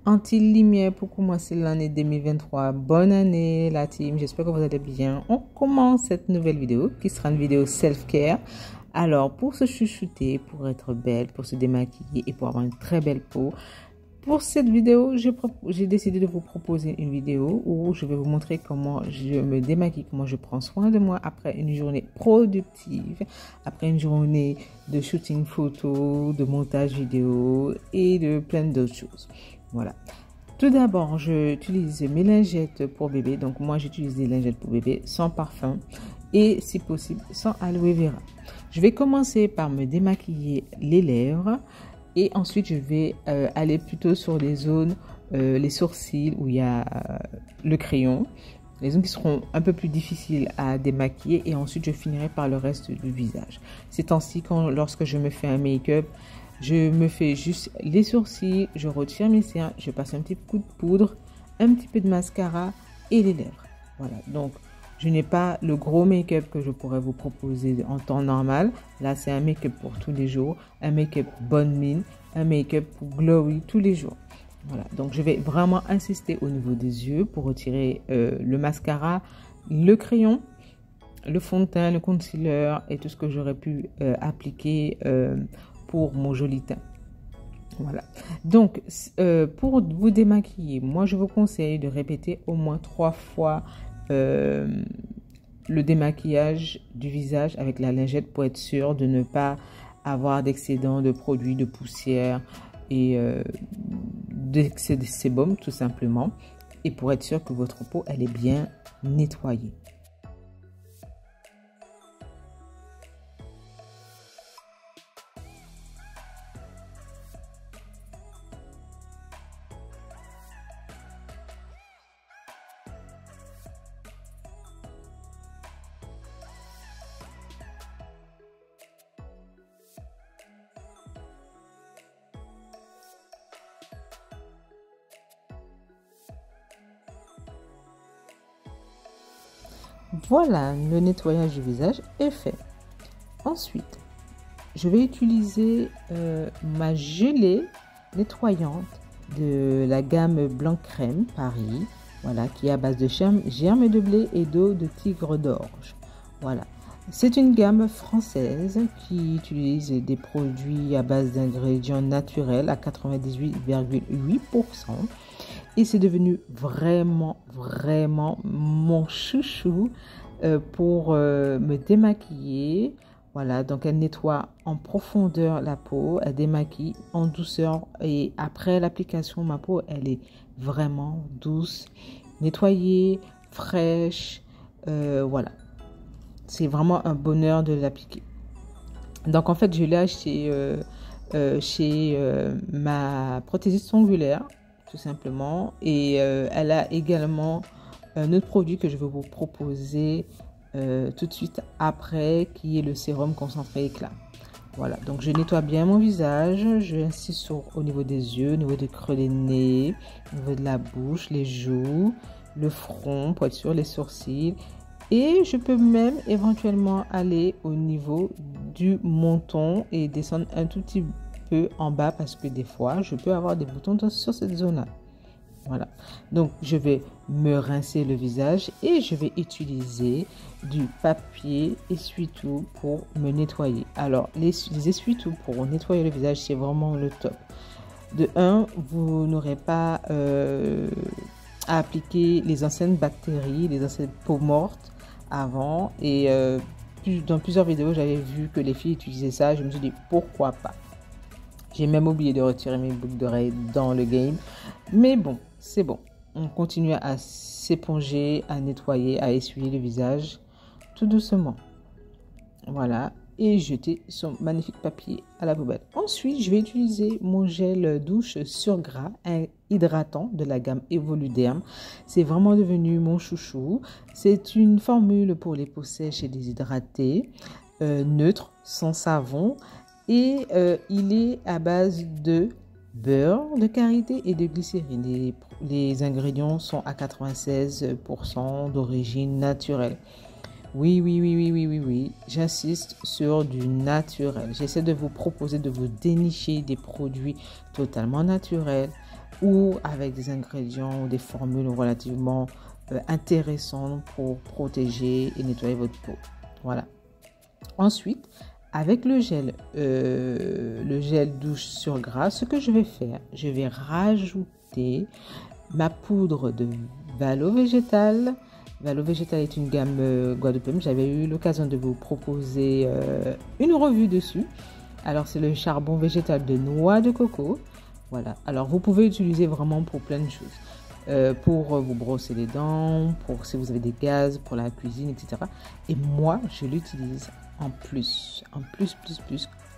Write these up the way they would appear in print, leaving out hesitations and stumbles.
anti-lumière pour commencer l'année 2023. Bonne année la team, j'espère que vous allez bien. On commence cette nouvelle vidéo qui sera une vidéo self-care. Alors pour se chouchouter, pour être belle, pour se démaquiller et pour avoir une très belle peau, pour cette vidéo, j'ai décidé de vous proposer une vidéo où je vais vous montrer comment je me démaquille, comment je prends soin de moi après une journée productive, après une journée de shooting photo, de montage vidéo et de plein d'autres choses. Voilà. Tout d'abord, j'utilise mes lingettes pour bébé. Donc moi, j'utilise des lingettes pour bébé sans parfum et si possible sans aloe vera. Je vais commencer par me démaquiller les lèvres. Et ensuite, je vais aller plutôt sur les zones, les sourcils où il y a le crayon. Les zones qui seront un peu plus difficiles à démaquiller. Et ensuite, je finirai par le reste du visage. Ces temps-ci, lorsque je me fais un make-up, je me fais juste les sourcils, je retire mes cernes, je passe un petit coup de poudre, un petit peu de mascara et les lèvres. Voilà, donc je n'ai pas le gros make-up que je pourrais vous proposer en temps normal. Là, c'est un make-up pour tous les jours, un make-up bonne mine, un make-up pour glowy tous les jours. Voilà, donc je vais vraiment insister au niveau des yeux pour retirer le mascara, le crayon, le fond de teint, le concealer et tout ce que j'aurais pu appliquer pour mon joli teint. Voilà. Donc, pour vous démaquiller, moi, je vous conseille de répéter au moins 3 fois le démaquillage du visage avec la lingette pour être sûr de ne pas avoir d'excédent de produits, de poussière et d'excès de sébum tout simplement. Et pour être sûr que votre peau, elle est bien nettoyée. Voilà, le nettoyage du visage est fait. Ensuite, je vais utiliser ma gelée nettoyante de la gamme Blanc Crème Paris, voilà, qui est à base de germe de blé et d'eau de tigre d'orge. Voilà, c'est une gamme française qui utilise des produits à base d'ingrédients naturels à 98,8%. Et c'est devenu vraiment mon chouchou pour me démaquiller. Voilà, donc elle nettoie en profondeur la peau, elle démaquille en douceur. Et après l'application, ma peau, elle est vraiment douce, nettoyée, fraîche. Voilà, c'est vraiment un bonheur de l'appliquer. Donc en fait, je l'ai acheté chez ma prothésiste ongulaire. Tout simplement, et elle a également un autre produit que je vais vous proposer tout de suite après, qui est le sérum concentré éclat. Voilà, donc je nettoie bien mon visage, j'insiste au niveau des yeux, au niveau des creux des nez, au niveau de la bouche, les joues, le front pour être sûr, les sourcils, et je peux même éventuellement aller au niveau du menton et descendre un tout petit peu en bas parce que des fois je peux avoir des boutons sur cette zone là. Voilà, donc je vais me rincer le visage et je vais utiliser du papier essuie-tout pour me nettoyer. Alors les essuie-tout pour nettoyer le visage, c'est vraiment le top. De 1, vous n'aurez pas à appliquer les anciennes bactéries, les anciennes peaux mortes avant, et dans plusieurs vidéos j'avais vu que les filles utilisaient ça. Je me suis dit pourquoi pas. J'ai même oublié de retirer mes boucles d'oreilles dans le game. Mais bon, c'est bon. On continue à s'éponger, à nettoyer, à essuyer le visage tout doucement. Voilà. Et jeter son magnifique papier à la poubelle. Ensuite, je vais utiliser mon gel douche sur gras hydratant de la gamme Evoluderm. C'est vraiment devenu mon chouchou. C'est une formule pour les peaux sèches et déshydratées, neutre, sans savon. Et il est à base de beurre de karité et de glycérine. Les ingrédients sont à 96% d'origine naturelle. Oui, j'insiste sur du naturel. J'essaie de vous proposer, de vous dénicher des produits totalement naturels, ou avec des ingrédients ou des formules relativement intéressantes pour protéger et nettoyer votre peau. Voilà. Ensuite, avec le gel douche sur gras, ce que je vais faire, je vais rajouter ma poudre de Valo Végétal. Valo Végétal est une gamme Guadeloupe. J'avais eu l'occasion de vous proposer une revue dessus. Alors, c'est le charbon végétal de noix de coco. Voilà. Alors, vous pouvez l'utiliser vraiment pour plein de choses. Pour vous brosser les dents, pour si vous avez des gaz, pour la cuisine, etc. Et moi, je l'utilise en plus,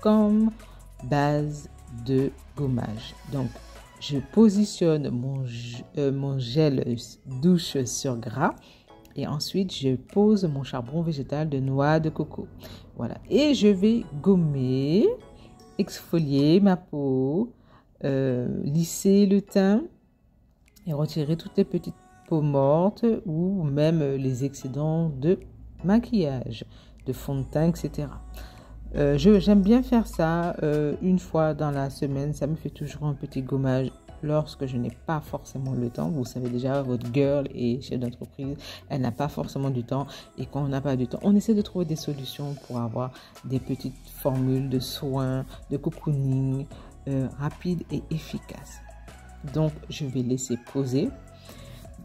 comme base de gommage. Donc, je positionne mon gel douche sur gras et ensuite, je pose mon charbon végétal de noix de coco. Voilà. Et je vais gommer, exfolier ma peau, lisser le teint et retirer toutes les petites peaux mortes ou même les excédents de maquillage, de fond de teint, etc. J'aime bien faire ça une fois dans la semaine. Ça me fait toujours un petit gommage lorsque je n'ai pas forcément le temps. Vous savez déjà, votre girl est chef d'entreprise, elle n'a pas forcément du temps. Et quand on n'a pas du temps, on essaie de trouver des solutions pour avoir des petites formules de soins, de cocooning rapides et efficaces. Donc, je vais laisser poser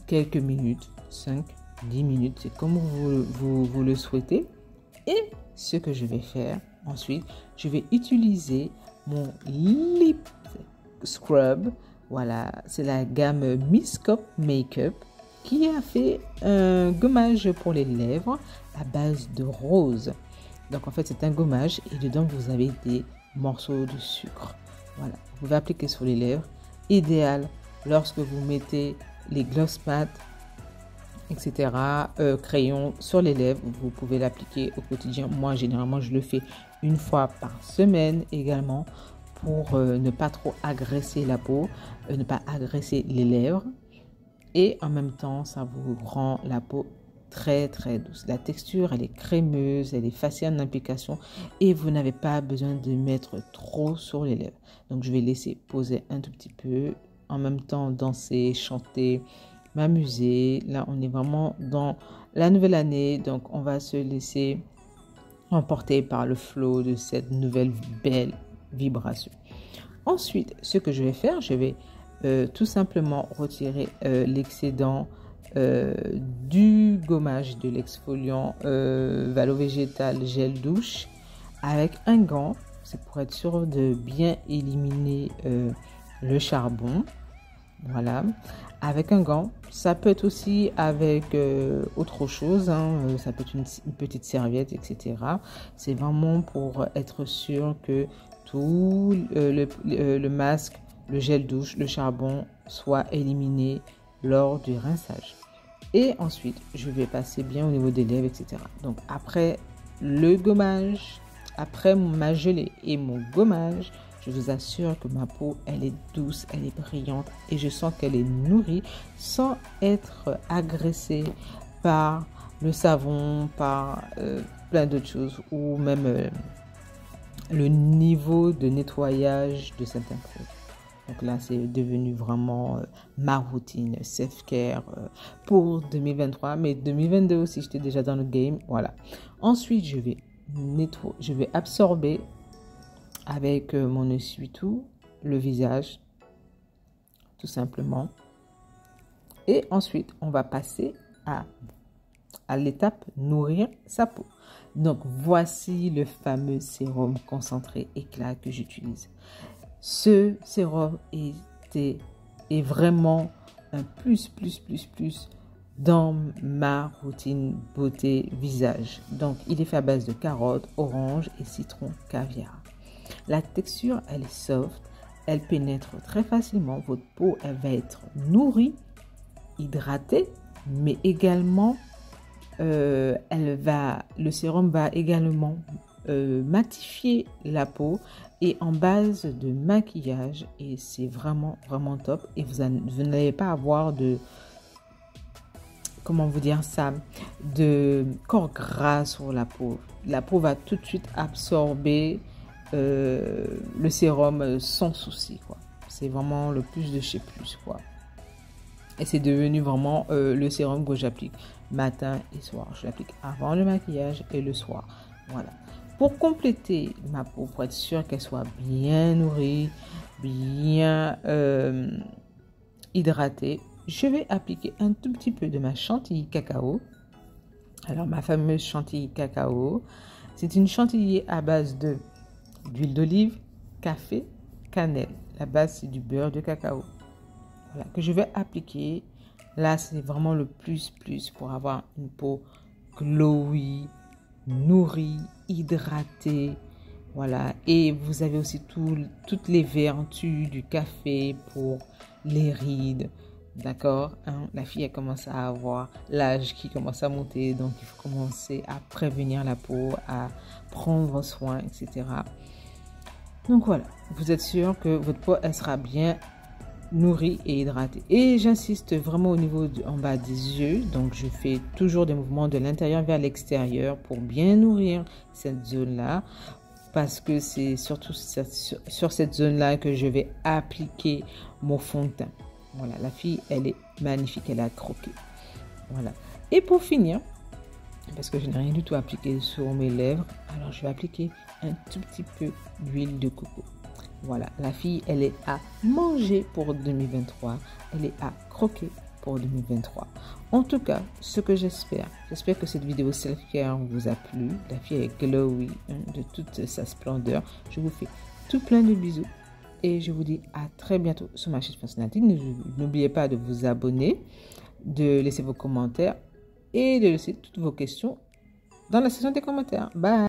quelques minutes, 5, 10 minutes, c'est comme vous le souhaitez. Et ce que je vais faire ensuite, je vais utiliser mon lip scrub. Voilà, c'est la gamme Miss Cop Makeup qui a fait un gommage pour les lèvres à base de rose. Donc en fait, c'est un gommage et dedans vous avez des morceaux de sucre. Voilà, vous pouvez appliquer sur les lèvres. Idéal lorsque vous mettez les gloss matte, etc. Crayon sur les lèvres, vous pouvez l'appliquer au quotidien. Moi, généralement, je le fais une fois par semaine également pour ne pas trop agresser la peau, ne pas agresser les lèvres. Et en même temps, ça vous rend la peau très très douce. La texture, elle est crémeuse, elle est facile en application et vous n'avez pas besoin de mettre trop sur les lèvres. Donc, je vais laisser poser un tout petit peu. En même temps, danser, chanter, m'amuser. Là, on est vraiment dans la nouvelle année. Donc, on va se laisser emporter par le flot de cette nouvelle belle vibration. Ensuite, ce que je vais faire, je vais tout simplement retirer l'excédent du gommage de l'exfoliant Valo Végétal gel douche avec un gant. C'est pour être sûr de bien éliminer le charbon. Voilà, avec un gant. Ça peut être aussi avec autre chose, hein. Ça peut être une petite serviette, etc. C'est vraiment pour être sûr que tout le masque, le gel douche, le charbon soit éliminé lors du rinçage. Et ensuite, je vais passer bien au niveau des lèvres, etc. Donc, après le gommage, après ma gelée et mon gommage, je vous assure que ma peau, elle est douce, elle est brillante et je sens qu'elle est nourrie sans être agressée par le savon, par plein d'autres choses ou même le niveau de nettoyage de certains produits. Donc là, c'est devenu vraiment ma routine self-care pour 2023. Mais 2022 aussi, j'étais déjà dans le game. Voilà. Ensuite, je vais absorber avec mon essuie-tout le visage, tout simplement. Et ensuite, on va passer à l'étape nourrir sa peau. Donc, voici le fameux sérum concentré éclat que j'utilise. Ce sérum est vraiment un plus dans ma routine beauté visage. Donc, il est fait à base de carottes, orange et citron caviar. La texture, elle est soft, elle pénètre très facilement. Votre peau, elle va être nourrie, hydratée, mais également, le sérum va également matifier la peau et en base de maquillage. Et c'est vraiment top. Et vous n'allez pas avoir de, comment vous dire ça, de corps gras sur la peau. La peau va tout de suite absorber le sérum sans souci, quoi. C'est vraiment le plus de chez plus, quoi. Et c'est devenu vraiment le sérum que j'applique matin et soir. Je l'applique avant le maquillage et le soir. Voilà. Pour compléter ma peau, pour être sûr qu'elle soit bien nourrie, bien hydratée, je vais appliquer un tout petit peu de ma chantilly cacao. Alors, ma fameuse chantilly cacao, c'est une chantilly à base d'huile d'olive, café, cannelle. La base, c'est du beurre de cacao. Voilà, que je vais appliquer. Là, c'est vraiment le plus pour avoir une peau glowy, nourrie, hydratée. Voilà, et vous avez aussi toutes les vertus du café pour les rides. D'accord, hein? La fille, elle commence à avoir l'âge qui commence à monter, donc il faut commencer à prévenir la peau, à prendre soin, etc. Donc voilà, vous êtes sûr que votre peau, elle sera bien nourrie et hydratée. Et j'insiste vraiment au niveau en bas des yeux. Donc je fais toujours des mouvements de l'intérieur vers l'extérieur pour bien nourrir cette zone-là. Parce que c'est surtout sur cette zone-là que je vais appliquer mon fond de teint. Voilà, la fille, elle est magnifique, elle a croqué. Voilà. Et pour finir, parce que je n'ai rien du tout appliqué sur mes lèvres, alors je vais appliquer un tout petit peu d'huile de coco. Voilà, la fille, elle est à manger pour 2023. Elle est à croquer pour 2023. En tout cas, ce que j'espère que cette vidéo self-care vous a plu. La fille est glowy, hein, de toute sa splendeur. Je vous fais tout plein de bisous. Et je vous dis à très bientôt sur ma chaîne Fascinating. N'oubliez pas de vous abonner, de laisser vos commentaires et de laisser toutes vos questions dans la section des commentaires. Bye!